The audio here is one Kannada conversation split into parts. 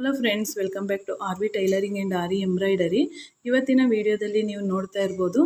Hello friends, welcome back to R V tailoring and aari embroidery. ಇವತ್ತಿನ ವಿಡಿಯೋದಲ್ಲಿ ನೀವು ನೋಡ್ತಾ ಇರ್ಬೋದು,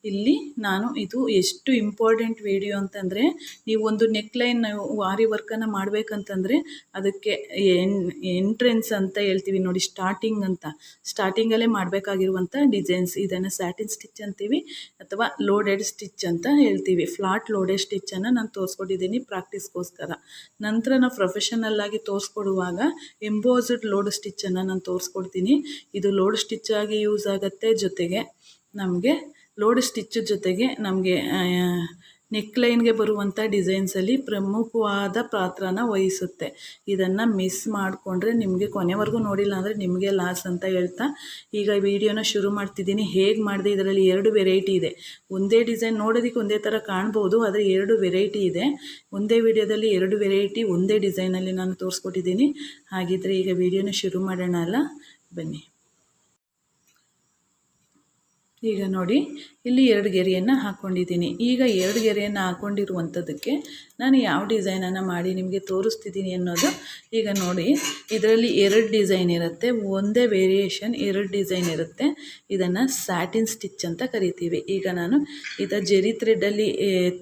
ಇಲ್ಲಿ ನಾನು ಇದು ಎಷ್ಟು ಇಂಪಾರ್ಟೆಂಟ್ ವಿಡಿಯೋ ಅಂತಂದರೆ, ನೀವು ಒಂದು ನೆಕ್ಲೈನ್ ಆರಿ ವರ್ಕನ್ನು ಮಾಡಬೇಕಂತಂದರೆ ಅದಕ್ಕೆ ಎಂಟ್ರೆನ್ಸ್ ಅಂತ ಹೇಳ್ತೀವಿ ನೋಡಿ, ಸ್ಟಾರ್ಟಿಂಗ್ ಅಂತ. ಸ್ಟಾರ್ಟಿಂಗಲ್ಲೇ ಮಾಡಬೇಕಾಗಿರುವಂಥ ಡಿಸೈನ್ಸ್, ಇದನ್ನು ಸ್ಯಾಟಿನ್ ಸ್ಟಿಚ್ ಅಂತೀವಿ ಅಥವಾ ಲೋಡೆಡ್ ಸ್ಟಿಚ್ ಅಂತ ಹೇಳ್ತೀವಿ. ಫ್ಲಾಟ್ ಲೋಡೆಡ್ ಸ್ಟಿಚ್ಚನ್ನು ನಾನು ತೋರಿಸ್ಕೊಟ್ಟಿದ್ದೀನಿ ಪ್ರಾಕ್ಟೀಸ್ಗೋಸ್ಕರ. ನಂತರ ನಾವು ಪ್ರೊಫೆಷನಲ್ ಆಗಿ ತೋರಿಸ್ಕೊಡುವಾಗ ಎಂಬೋಸ್ಡ್ ಲೋಡ್ ಸ್ಟಿಚ್ಚನ್ನು ನಾನು ತೋರಿಸ್ಕೊಡ್ತೀನಿ. ಇದು ಲೋಡ್ ಸ್ಟಿಚ್ ಆಗಿ ಯೂಸ್ ಆಗುತ್ತೆ. ಜೊತೆಗೆ ನಮಗೆ ಲೋಡ್ ಸ್ಟಿಚ್ ಜೊತೆಗೆ ನಮಗೆ ನೆಕ್ಲೈನ್ಗೆ ಬರುವಂಥ ಡಿಸೈನ್ಸಲ್ಲಿ ಪ್ರಮುಖವಾದ ಪಾತ್ರನ ವಹಿಸುತ್ತೆ. ಇದನ್ನು ಮಿಸ್ ಮಾಡಿಕೊಂಡ್ರೆ ನಿಮಗೆ ಕೊನೆವರೆಗೂ ನೋಡಿಲ್ಲ ಅಂದರೆ ನಿಮಗೆ ಲಾಸ್ ಅಂತ ಹೇಳ್ತಾ ಈಗ ವಿಡಿಯೋನ ಶುರು ಮಾಡ್ತಿದ್ದೀನಿ. ಹೇಗೆ ಮಾಡಿದೆ, ಇದರಲ್ಲಿ 2 ವೆರೈಟಿ ಇದೆ. ಒಂದೇ ಡಿಸೈನ್ ನೋಡೋದಕ್ಕೆ ಒಂದೇ ಥರ ಕಾಣ್ಬೋದು, ಆದರೆ 2 ವೆರೈಟಿ ಇದೆ. ಒಂದೇ ವಿಡಿಯೋದಲ್ಲಿ 2 ವೆರೈಟಿ ಒಂದೇ ಡಿಸೈನಲ್ಲಿ ನಾನು ತೋರಿಸ್ಕೊಟ್ಟಿದ್ದೀನಿ. ಹಾಗಿದ್ರೆ ಈಗ ವಿಡಿಯೋನ ಶುರು ಮಾಡೋಣ ಅಲ್ಲ, ಬನ್ನಿ. ಈಗ ನೋಡಿ, ಇಲ್ಲಿ 2 ಗೆರೆಯನ್ನು ಹಾಕ್ಕೊಂಡಿದ್ದೀನಿ. ಈಗ 2 ಗೆರೆಯನ್ನು ಹಾಕ್ಕೊಂಡಿರುವಂಥದ್ದಕ್ಕೆ ನಾನು ಯಾವ ಡಿಸೈನನ್ನು ಮಾಡಿ ನಿಮಗೆ ತೋರಿಸ್ತಿದ್ದೀನಿ ಅನ್ನೋದು ಈಗ ನೋಡಿ. ಇದರಲ್ಲಿ 2 ಡಿಸೈನ್ ಇರುತ್ತೆ, ಒಂದೇ ವೇರಿಯೇಷನ್ 2 ಡಿಸೈನ್ ಇರುತ್ತೆ. ಇದನ್ನು ಸ್ಯಾಟಿನ್ ಸ್ಟಿಚ್ ಅಂತ ಕರಿತೀವಿ. ಈಗ ನಾನು ಜೆರಿ ಥ್ರೆಡ್ಡಲ್ಲಿ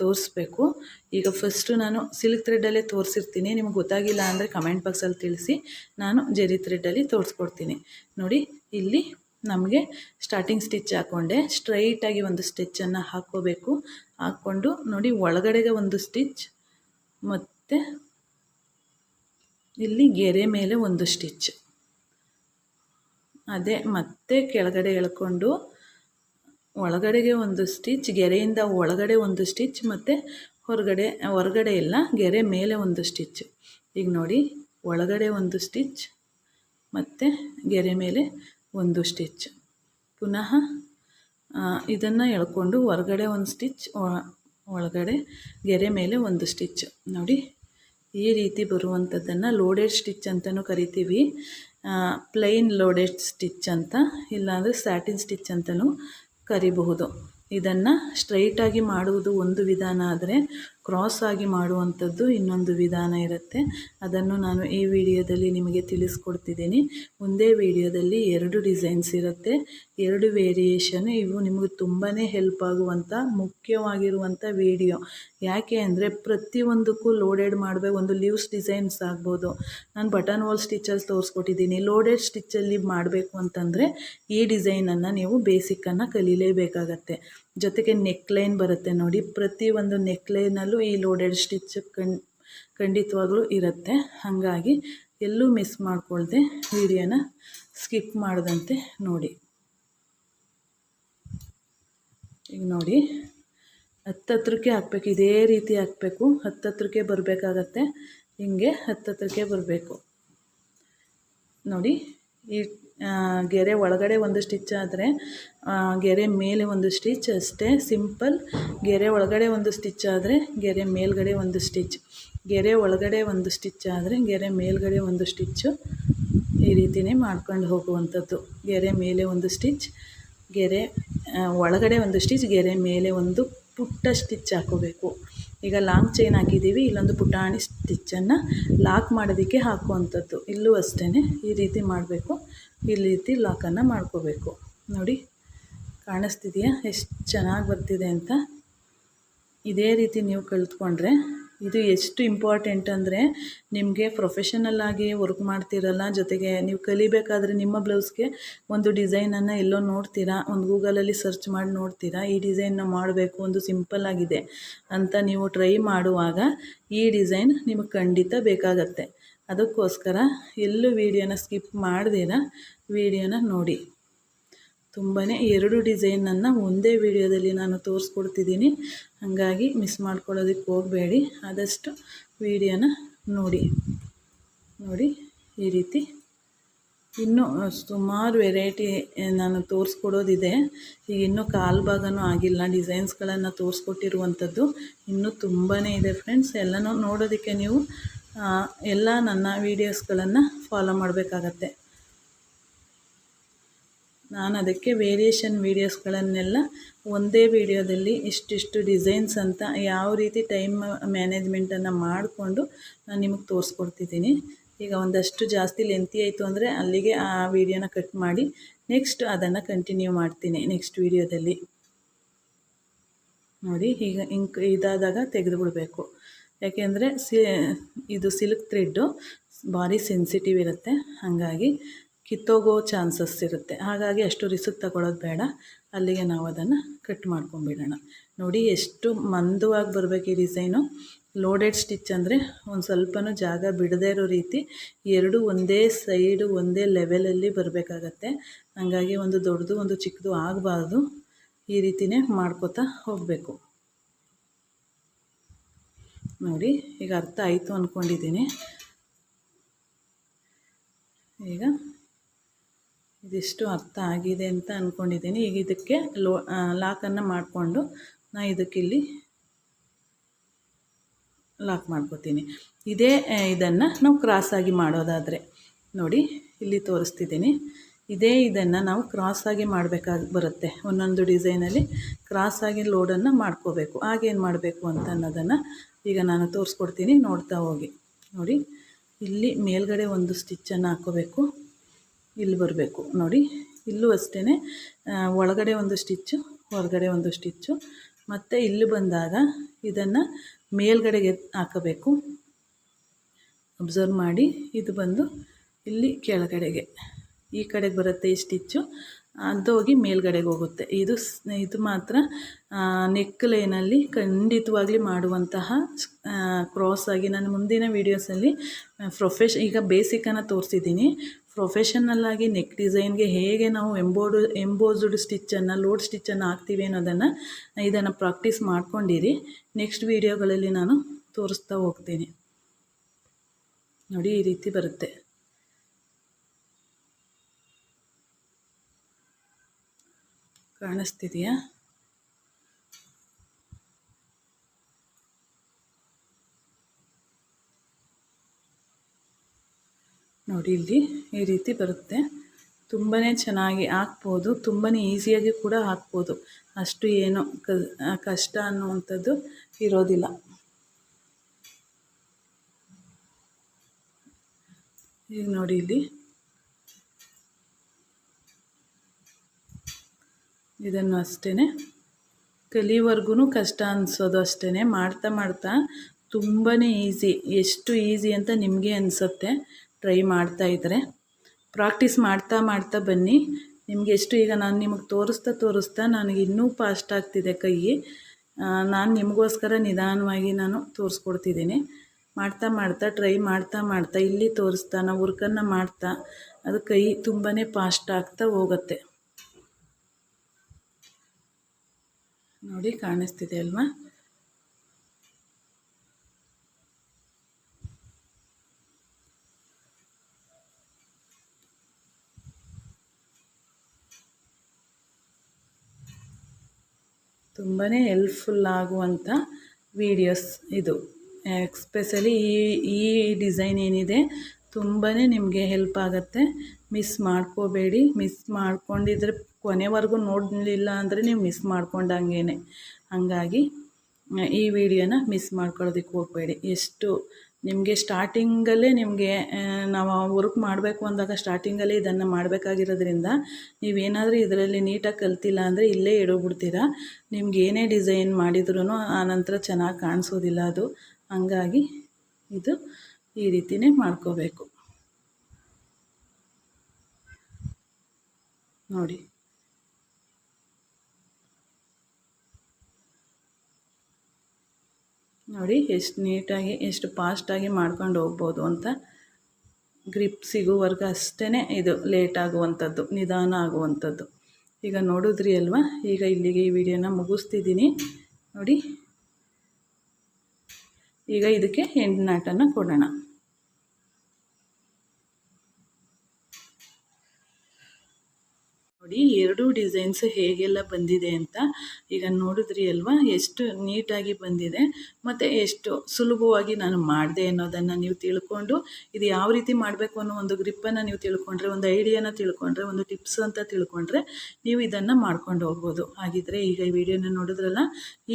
ತೋರಿಸ್ಬೇಕು. ಈಗ ಫಸ್ಟು ನಾನು ಸಿಲ್ಕ್ ಥ್ರೆಡ್ಡಲ್ಲೇ ತೋರಿಸಿರ್ತೀನಿ. ನಿಮ್ಗೆ ಗೊತ್ತಾಗಿಲ್ಲ ಅಂದರೆ ಕಮೆಂಟ್ ಬಾಕ್ಸಲ್ಲಿ ತಿಳಿಸಿ, ನಾನು ಜೆರಿ ಥ್ರೆಡ್ಡಲ್ಲಿ ತೋರಿಸ್ಕೊಡ್ತೀನಿ. ನೋಡಿ, ಇಲ್ಲಿ ನಮಗೆ ಸ್ಟಾರ್ಟಿಂಗ್ ಸ್ಟಿಚ್ ಹಾಕ್ಕೊಂಡೆ, ಸ್ಟ್ರೈಟಾಗಿ ಒಂದು ಸ್ಟಿಚ್ಚನ್ನು ಹಾಕ್ಕೋಬೇಕು. ಹಾಕ್ಕೊಂಡು ನೋಡಿ, ಒಳಗಡೆಗೆ ಒಂದು ಸ್ಟಿಚ್ ಮತ್ತು ಇಲ್ಲಿ ಗೆರೆ ಮೇಲೆ ಒಂದು ಸ್ಟಿಚ್, ಅದೇ ಮತ್ತೆ ಕೆಳಗಡೆ ಎಳ್ಕೊಂಡು ಒಳಗಡೆಗೆ ಒಂದು ಸ್ಟಿಚ್, ಗೆರೆಯಿಂದ ಒಳಗಡೆ ಒಂದು ಸ್ಟಿಚ್ ಮತ್ತು ಹೊರಗಡೆ ಇಲ್ಲ, ಗೆರೆ ಮೇಲೆ ಒಂದು ಸ್ಟಿಚ್. ಈಗ ನೋಡಿ, ಒಳಗಡೆ ಒಂದು ಸ್ಟಿಚ್ ಮತ್ತು ಗೆರೆ ಮೇಲೆ ಒಂದು ಸ್ಟಿಚ್. ಪುನಃ ಇದನ್ನು ಎಳ್ಕೊಂಡು ಹೊರಗಡೆ ಒಂದು ಸ್ಟಿಚ್, ಒಳಗಡೆ ಗೆರೆ ಮೇಲೆ ಒಂದು ಸ್ಟಿಚ್. ನೋಡಿ, ಈ ರೀತಿ ಬರುವಂಥದ್ದನ್ನು ಲೋಡೆಡ್ ಸ್ಟಿಚ್ ಅಂತಲೂ ಕರಿತೀವಿ. ಪ್ಲೈನ್ ಲೋಡೆಡ್ ಸ್ಟಿಚ್ ಅಂತ, ಇಲ್ಲಾಂದರೆ ಸ್ಯಾಟಿನ್ ಸ್ಟಿಚ್ ಅಂತಲೂ ಕರಿಬಹುದು. ಇದನ್ನು ಸ್ಟ್ರೈಟಾಗಿ ಮಾಡುವುದು ಒಂದು ವಿಧಾನ, ಆದರೆ ಕ್ರಾಸ್ ಆಗಿ ಮಾಡುವಂಥದ್ದು ಇನ್ನೊಂದು ವಿಧಾನ ಇರುತ್ತೆ. ಅದನ್ನು ನಾನು ಈ ವಿಡಿಯೋದಲ್ಲಿ ನಿಮಗೆ ತಿಳಿಸ್ಕೊಡ್ತಿದ್ದೀನಿ. ಒಂದೇ ವಿಡಿಯೋದಲ್ಲಿ 2 ಡಿಸೈನ್ಸ್ ಇರುತ್ತೆ, 2 ವೇರಿಯೇಷನ್. ಇವು ನಿಮಗೆ ತುಂಬಾ ಹೆಲ್ಪ್ ಆಗುವಂಥ ಮುಖ್ಯವಾಗಿರುವಂಥ ವಿಡಿಯೋ. ಯಾಕೆ ಅಂದರೆ ಪ್ರತಿಯೊಂದಕ್ಕೂ ಲೋಡೆಡ್ ಮಾಡಬೇಕು. ಒಂದು ಲೀವ್ಸ್ ಡಿಸೈನ್ಸ್ ಆಗ್ಬೋದು, ನಾನು ಬಟನ್ ಹೋಲ್ ಸ್ಟಿಚ್ಚಲ್ಲಿ ತೋರಿಸ್ಕೊಟ್ಟಿದ್ದೀನಿ. ಲೋಡೆಡ್ ಸ್ಟಿಚ್ಚಲ್ಲಿ ಮಾಡಬೇಕು ಅಂತಂದರೆ ಈ ಡಿಸೈನನ್ನು ನೀವು ಬೇಸಿಕ್ಕನ್ನು ಕಲೀಲೇಬೇಕಾಗತ್ತೆ. ಜೊತೆಗೆ ನೆಕ್ಲೈನ್ ಬರುತ್ತೆ ನೋಡಿ, ಪ್ರತಿಯೊಂದು ನೆಕ್ಲೈನಲ್ಲೂ ಈ ಲೋಡೆಡ್ ಸ್ಟಿಚ್ ಖಂಡಿತವಾಗ್ಲೂ ಇರುತ್ತೆ. ಹಾಗಾಗಿ ಎಲ್ಲೂ ಮಿಸ್ ಮಾಡ್ಕೊಳ್ದೆ ವಿಡಿಯೋನ ಸ್ಕಿಪ್ ಮಾಡದಂತೆ ನೋಡಿ. ಈಗ ನೋಡಿ, ಹತ್ತತ್ರಕ್ಕೆ ಹಾಕಬೇಕು, ಇದೇ ರೀತಿ ಹಾಕಬೇಕು. ಹತ್ತತ್ರಕ್ಕೆ ಬರಬೇಕಾಗತ್ತೆ, ಹಿಂಗೆ ಹತ್ತತ್ರಕ್ಕೆ ಬರಬೇಕು. ನೋಡಿ, ಈ ಗೆರೆ ಒಳಗಡೆ ಒಂದು ಸ್ಟಿಚ್ ಆದರೆ ಗೆರೆ ಮೇಲೆ ಒಂದು ಸ್ಟಿಚ್, ಅಷ್ಟೇ ಸಿಂಪಲ್. ಗೆರೆ ಒಳಗಡೆ ಒಂದು ಸ್ಟಿಚ್ ಆದರೆ ಗೆರೆ ಮೇಲ್ಗಡೆ ಒಂದು ಸ್ಟಿಚ್, ಗೆರೆ ಒಳಗಡೆ ಒಂದು ಸ್ಟಿಚ್ ಆದರೆ ಗೆರೆ ಮೇಲ್ಗಡೆ ಒಂದು ಸ್ಟಿಚ್ಚು. ಈ ರೀತಿಯೇ ಮಾಡ್ಕೊಂಡು ಹೋಗುವಂಥದ್ದು. ಗೆರೆ ಮೇಲೆ ಒಂದು ಸ್ಟಿಚ್, ಗೆರೆ ಒಳಗಡೆ ಒಂದು ಸ್ಟಿಚ್, ಗೆರೆ ಮೇಲೆ ಒಂದು ಪುಟ್ಟ ಸ್ಟಿಚ್ ಹಾಕೋಬೇಕು. ಈಗ ಲಾಂಗ್ ಚೈನ್ ಹಾಕಿದ್ದೀವಿ, ಇಲ್ಲೊಂದು ಪುಟಾಣಿ ಸ್ಟಿಚ್ಚನ್ನು ಲಾಕ್ ಮಾಡೋದಕ್ಕೆ ಹಾಕುವಂಥದ್ದು. ಇಲ್ಲೂ ಅಷ್ಟೇ ಈ ರೀತಿ ಮಾಡಬೇಕು. ಈ ರೀತಿ ಲಾಕನ್ನು ಮಾಡ್ಕೋಬೇಕು. ನೋಡಿ, ಕಾಣಿಸ್ತಿದೆಯಾ ಎಷ್ಟು ಚೆನ್ನಾಗಿ ಬರ್ತಿದೆ ಅಂತ? ಇದೇ ರೀತಿ ನೀವು ಕಲಿತ್ಕೊಂಡ್ರೆ ಇದು ಎಷ್ಟು ಇಂಪಾರ್ಟೆಂಟ್ ಅಂದರೆ, ನಿಮಗೆ ಪ್ರೊಫೆಷನಲ್ ಆಗಿ ವರ್ಕ್ ಮಾಡ್ತಿರಲ್ಲ, ಜೊತೆಗೆ ನೀವು ಕಲಿಬೇಕಾದ್ರೆ ನಿಮ್ಮ ಬ್ಲೌಸ್ಗೆ ಒಂದು ಡಿಸೈನನ್ನು ಎಲ್ಲೋ ನೋಡ್ತೀರಾ, ಒಂದು ಗೂಗಲಲ್ಲಿ ಸರ್ಚ್ ಮಾಡಿ ನೋಡ್ತೀರಾ, ಈ ಡಿಸೈನ್ನ ಮಾಡಬೇಕು, ಒಂದು ಸಿಂಪಲ್ ಆಗಿದೆ ಅಂತ ನೀವು ಟ್ರೈ ಮಾಡುವಾಗ ಈ ಡಿಸೈನ್ ನಿಮಗೆ ಖಂಡಿತ ಬೇಕಾಗತ್ತೆ. ಅದಕ್ಕೋಸ್ಕರ ಎಲ್ಲೂ ವಿಡಿಯೋನ ಸ್ಕಿಪ್ ಮಾಡ್ದಿರ ವಿಡಿಯೋನ ನೋಡಿ. ತುಂಬಾ 2 ಡಿಸೈನನ್ನು ಒಂದೇ ವಿಡಿಯೋದಲ್ಲಿ ನಾನು ತೋರಿಸ್ಕೊಡ್ತಿದ್ದೀನಿ. ಹಾಗಾಗಿ ಮಿಸ್ ಮಾಡ್ಕೊಳ್ಳೋದಕ್ಕೆ ಹೋಗಬೇಡಿ, ಆದಷ್ಟು ವಿಡಿಯೋನ ನೋಡಿ. ನೋಡಿ, ಈ ರೀತಿ ಇನ್ನೂ ಸುಮಾರು ವೆರೈಟಿ ನಾನು ತೋರಿಸ್ಕೊಡೋದಿದೆ. ಈಗ ಇನ್ನೂ ಕಾಲು ಭಾಗನೂ ಆಗಿಲ್ಲ. ಡಿಸೈನ್ಸ್ಗಳನ್ನು ತೋರಿಸ್ಕೊಟ್ಟಿರುವಂಥದ್ದು ಇನ್ನೂ ತುಂಬಾ ಇದೆ ಫ್ರೆಂಡ್ಸ್. ಎಲ್ಲನೂ ನೋಡೋದಕ್ಕೆ ನೀವು ಎಲ್ಲ ನನ್ನ ವೀಡಿಯೋಸ್ಗಳನ್ನು ಫಾಲೋ ಮಾಡಬೇಕಾಗತ್ತೆ. ನಾನು ಅದಕ್ಕೆ ವೇರಿಯೇಷನ್ ವೀಡಿಯೋಸ್ಗಳನ್ನೆಲ್ಲ ಒಂದೇ ವಿಡಿಯೋದಲ್ಲಿ ಇಷ್ಟಿಷ್ಟು ಡಿಸೈನ್ಸ್ ಅಂತ ಯಾವ ರೀತಿ ಟೈಮ್ ಮ್ಯಾನೇಜ್ಮೆಂಟನ್ನು ಮಾಡಿಕೊಂಡು ನಾನು ನಿಮಗೆ ತೋರಿಸ್ಕೊಡ್ತಿದ್ದೀನಿ. ಈಗ ಒಂದಷ್ಟು ಜಾಸ್ತಿ ಲೆಂತಿ ಆಯಿತು ಅಂದರೆ ಅಲ್ಲಿಗೆ ಆ ವಿಡಿಯೋನ ಕಟ್ ಮಾಡಿ ನೆಕ್ಸ್ಟ್ ಅದನ್ನು ಕಂಟಿನ್ಯೂ ಮಾಡ್ತೀನಿ ನೆಕ್ಸ್ಟ್ ವಿಡಿಯೋದಲ್ಲಿ. ನೋಡಿ ಈಗ ಇದಾದಾಗ ತೆಗೆದು ಬಿಡಬೇಕು. ಯಾಕೆಂದರೆ ಇದು ಸಿಲ್ಕ್ ಥ್ರೆಡ್ಡು ಭಾರಿ ಸೆನ್ಸಿಟಿವ್ ಇರುತ್ತೆ, ಹಾಗಾಗಿ ಕಿತ್ತೋಗೋ ಚಾನ್ಸಸ್ ಇರುತ್ತೆ. ಹಾಗಾಗಿ ಅಷ್ಟು ರಿಸ್ಕ್ ತಗೊಳ್ಳೋದು ಬೇಡ. ಅಲ್ಲಿಗೆ ನಾವು ಅದನ್ನು ಕಟ್ ಮಾಡ್ಕೊಂಬಿಡೋಣ. ನೋಡಿ ಎಷ್ಟು ಮಂದವಾಗಿ ಬರಬೇಕು ಈ ಡಿಸೈನು. ಲೋಡೆಡ್ ಸ್ಟಿಚ್ ಅಂದರೆ ಒಂದು ಸ್ವಲ್ಪನೂ ಜಾಗ ಬಿಡದೇ ಇರೋ ರೀತಿ ಎರಡು ಒಂದೇ ಸೈಡು ಒಂದೇ ಲೆವೆಲಲ್ಲಿ ಬರಬೇಕಾಗತ್ತೆ. ಹಾಗಾಗಿ ಒಂದು ದೊಡ್ಡದು ಒಂದು ಚಿಕ್ಕದು ಆಗಬಾರ್ದು. ಈ ರೀತಿಯೇ ಮಾಡ್ಕೋತಾ ಹೋಗಬೇಕು. ನೋಡಿ ಈಗ ಅರ್ಥ ಆಯಿತು ಅಂದ್ಕೊಂಡಿದ್ದೀನಿ. ಈಗ ಇದಿಷ್ಟು ಅರ್ಥ ಆಗಿದೆ ಅಂತ ಅಂದ್ಕೊಂಡಿದ್ದೀನಿ. ಈಗ ಇದಕ್ಕೆ ಲಾಕನ್ನು ಮಾಡಿಕೊಂಡು ನಾನು ಇದಕ್ಕಿಲ್ಲಿ ಲಾಕ್ ಮಾಡ್ಕೋತೀನಿ. ಇದೇ ಇದನ್ನು ನಾವು ಕ್ರಾಸಾಗಿ ಮಾಡೋದಾದರೆ ನೋಡಿ ಇಲ್ಲಿ ತೋರಿಸ್ತಿದ್ದೀನಿ. ಇದೇ ಇದನ್ನು ನಾವು ಕ್ರಾಸಾಗಿ ಮಾಡಬೇಕಾಗಿ ಬರುತ್ತೆ. ಒಂದೊಂದು ಡಿಸೈನಲ್ಲಿ ಕ್ರಾಸಾಗಿ ಲೋಡನ್ನು ಮಾಡ್ಕೋಬೇಕು. ಆಗೇನು ಮಾಡಬೇಕು ಅಂತ ಅನ್ನೋದನ್ನು ಈಗ ನಾನು ತೋರಿಸ್ಕೊಡ್ತೀನಿ, ನೋಡ್ತಾ ಹೋಗಿ. ನೋಡಿ ಇಲ್ಲಿ ಮೇಲ್ಗಡೆ ಒಂದು ಸ್ಟಿಚ್ಚನ್ನು ಹಾಕ್ಕೋಬೇಕು, ಇಲ್ಲಿ ಬರಬೇಕು. ನೋಡಿ ಇಲ್ಲೂ ಅಷ್ಟೇ, ಒಳಗಡೆ ಒಂದು ಸ್ಟಿಚ್ಚು ಹೊರಗಡೆ ಒಂದು ಸ್ಟಿಚ್ಚು, ಮತ್ತು ಇಲ್ಲಿ ಬಂದಾಗ ಇದನ್ನು ಮೇಲ್ಗಡೆಗೆ ಹಾಕಬೇಕು. ಅಬ್ಸರ್ವ್ ಮಾಡಿ, ಇದು ಬಂದು ಇಲ್ಲಿ ಕೆಳಗಡೆಗೆ ಈ ಕಡೆಗೆ ಬರುತ್ತೆ ಈ ಸ್ಟಿಚ್ಚು, ಅದು ಹೋಗಿ ಮೇಲ್ಗಡೆಗೆ ಹೋಗುತ್ತೆ. ಇದು ಮಾತ್ರ ನೆಕ್ ಲೈನಲ್ಲಿ ಖಂಡಿತವಾಗ್ಲಿ ಮಾಡುವಂತಹ ಕ್ರಾಸಾಗಿ ನಾನು ಮುಂದಿನ ವೀಡಿಯೋಸಲ್ಲಿ ಈಗ ಬೇಸಿಕನ್ನು ತೋರಿಸಿದ್ದೀನಿ. ಪ್ರೊಫೆಷನಲ್ಲಾಗಿ ನೆಕ್ ಡಿಸೈನ್ಗೆ ಹೇಗೆ ನಾವು ಎಂಬೋಸ್ಡ್ ಸ್ಟಿಚ್ಚನ್ನು ಲೋಡ್ ಸ್ಟಿಚ್ಚನ್ನು ಹಾಕ್ತೀವಿ ಅನ್ನೋದನ್ನು ಇದನ್ನು ಪ್ರಾಕ್ಟೀಸ್ ಮಾಡ್ಕೊಂಡಿರಿ. ನೆಕ್ಸ್ಟ್ ವೀಡಿಯೋಗಳಲ್ಲಿ ನಾನು ತೋರಿಸ್ತಾ ಹೋಗ್ತೀನಿ. ನೋಡಿ ಈ ರೀತಿ ಬರುತ್ತೆ. ಕಾಣಿಸ್ತಿದೆಯಾ? ನೋಡಿ ಇಲ್ಲಿ ಈ ರೀತಿ ಬರುತ್ತೆ. ತುಂಬಾ ಚೆನ್ನಾಗಿ ಹಾಕ್ಬೋದು, ತುಂಬಾ ಈಸಿಯಾಗಿ ಕೂಡ ಹಾಕ್ಬೋದು. ಅಷ್ಟು ಏನು ಕಷ್ಟ ಅನ್ನುವಂಥದ್ದು ಇರೋದಿಲ್ಲ. ಈಗ ನೋಡಿ ಇಲ್ಲಿ ಇದನ್ನು ಅಷ್ಟೇ ಕಲಿವರೆಗೂ ಕಷ್ಟ ಅನಿಸೋದು ಅಷ್ಟೇ. ಮಾಡ್ತಾ ಮಾಡ್ತಾ ತುಂಬಾ ಈಸಿ, ಎಷ್ಟು ಈಸಿ ಅಂತ ನಿಮಗೆ ಅನಿಸುತ್ತೆ ಟ್ರೈ ಮಾಡ್ತಾಯಿದ್ರೆ. ಪ್ರಾಕ್ಟೀಸ್ ಮಾಡ್ತಾ ಮಾಡ್ತಾ ಬನ್ನಿ. ನಿಮಗೆ ಎಷ್ಟು ಈಗ ನಾನು ನಿಮಗೆ ತೋರಿಸ್ತಾ ನನಗೆ ಇನ್ನೂ ಫಾಸ್ಟ್ ಆಗ್ತಿದೆ ಕೈ. ನಾನು ನಿಮಗೋಸ್ಕರ ನಿಧಾನವಾಗಿ ನಾನು ತೋರಿಸ್ಕೊಡ್ತಿದ್ದೀನಿ. ಮಾಡ್ತಾ ಮಾಡ್ತಾ ಟ್ರೈ ಮಾಡ್ತಾ ಇಲ್ಲಿ ತೋರಿಸ್ತಾ ನಾವು ವರ್ಕನ್ನು ಮಾಡ್ತಾ ಅದು ಕೈ ತುಂಬಾ ಫಾಸ್ಟ್ ಆಗ್ತಾ ಹೋಗುತ್ತೆ. ನೋಡಿ ಕಾಣಿಸ್ತಿದೆ ಅಲ್ವಾ? ತುಂಬಾ ಹೆಲ್ಪ್ಫುಲ್ ಆಗುವಂಥ ವೀಡಿಯೋಸ್ ಇದು. ಎಸ್ಪೆಷಲಿ ಈ ಡಿಸೈನ್ ಏನಿದೆ ತುಂಬಾ ನಿಮಗೆ ಹೆಲ್ಪ್ ಆಗುತ್ತೆ. ಮಿಸ್ ಮಾಡ್ಕೋಬೇಡಿ. ಮಿಸ್ ಮಾಡ್ಕೊಂಡಿದ್ರೆ ಕೊನೆವರೆಗೂ ನೋಡಲಿಲ್ಲ ಅಂದರೆ ನೀವು ಮಿಸ್ ಮಾಡ್ಕೊಂಡಂಗೇನೆ. ಹಾಗಾಗಿ ಈ ವಿಡಿಯೋನ ಮಿಸ್ ಮಾಡ್ಕೊಳ್ಳೋದಕ್ಕೆ ಹೋಗಬೇಡಿ. ಎಷ್ಟು ನಿಮಗೆ ಸ್ಟಾರ್ಟಿಂಗಲ್ಲೇ ನಿಮಗೆ ನಾವು ವರ್ಕ್ ಮಾಡಬೇಕು ಅಂದಾಗ ಸ್ಟಾರ್ಟಿಂಗಲ್ಲೇ ಇದನ್ನು ಮಾಡಬೇಕಾಗಿರೋದ್ರಿಂದ ನೀವೇನಾದರೂ ಇದರಲ್ಲಿ ನೀಟಾಗಿ ಕಲ್ತಿಲ್ಲ ಅಂದರೆ ಇಲ್ಲೇ ಎಡೋಗ್ಬಿಡ್ತೀರಾ. ನಿಮ್ಗೆ ಏನೇ ಡಿಸೈನ್ ಮಾಡಿದ್ರೂ ಆನಂತರ ಚೆನ್ನಾಗಿ ಕಾಣಿಸೋದಿಲ್ಲ ಅದು. ಹಂಗಾಗಿ ಇದು ಈ ರೀತಿಯೇ ಮಾಡ್ಕೋಬೇಕು. ನೋಡಿ ನೋಡಿ ಎಷ್ಟು ನೀಟಾಗಿ ಎಷ್ಟು ಫಾಸ್ಟಾಗಿ ಮಾಡ್ಕೊಂಡು ಹೋಗ್ಬೋದು ಅಂತ. ಗ್ರಿಪ್ ಸಿಗೋವರೆಗೂ ಅಷ್ಟೇ ಇದು ಲೇಟ್ ಆಗುವಂಥದ್ದು, ನಿಧಾನ ಆಗುವಂಥದ್ದು. ಈಗ ನೋಡಿದ್ರಿ ಅಲ್ವಾ? ಈಗ ಇಲ್ಲಿಗೆ ಈ ವಿಡಿಯೋನ ಮುಗಿಸ್ತಿದ್ದೀನಿ. ನೋಡಿ ಈಗ ಇದಕ್ಕೆ ಎಂಡ್ ನಾಟನ್ನು ಕೊಡೋಣ. ನೋಡಿ ಎರಡೂ ಡಿಸೈನ್ಸ್ ಹೇಗೆಲ್ಲ ಬಂದಿದೆ ಅಂತ ಈಗ ನೋಡಿದ್ರಿ ಅಲ್ವಾ, ಎಷ್ಟು ನೀಟಾಗಿ ಬಂದಿದೆ ಮತ್ತು ಎಷ್ಟು ಸುಲಭವಾಗಿ ನಾನು ಮಾಡಿದೆ ಅನ್ನೋದನ್ನು ನೀವು ತಿಳ್ಕೊಂಡು ಇದು ಯಾವ ರೀತಿ ಮಾಡಬೇಕು ಅನ್ನೋ ಒಂದು ಗ್ರಿಪ್ಪನ್ನು ನೀವು ತಿಳ್ಕೊಂಡ್ರೆ, ಒಂದು ಐಡಿಯಾನ ತಿಳ್ಕೊಂಡ್ರೆ, ಒಂದು ಟಿಪ್ಸ್ ಅಂತ ತಿಳ್ಕೊಂಡ್ರೆ ನೀವು ಇದನ್ನು ಮಾಡ್ಕೊಂಡು ಹೋಗ್ಬೋದು. ಹಾಗಿದ್ರೆ ಈಗ ಈ ವಿಡಿಯೋನ ನೋಡಿದ್ರಲ್ಲ,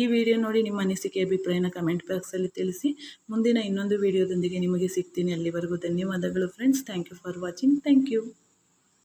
ಈ ವಿಡಿಯೋ ನೋಡಿ ನಿಮ್ಮ ಅನಿಸಿಕೆ ಅಭಿಪ್ರಾಯನ ಕಮೆಂಟ್ ಬಾಕ್ಸಲ್ಲಿ ತಿಳಿಸಿ. ಮುಂದಿನ ಇನ್ನೊಂದು ವಿಡಿಯೋದೊಂದಿಗೆ ನಿಮಗೆ ಸಿಗ್ತೀನಿ. ಅಲ್ಲಿವರೆಗೂ ಧನ್ಯವಾದಗಳು friends. Thank you for watching. Thank you.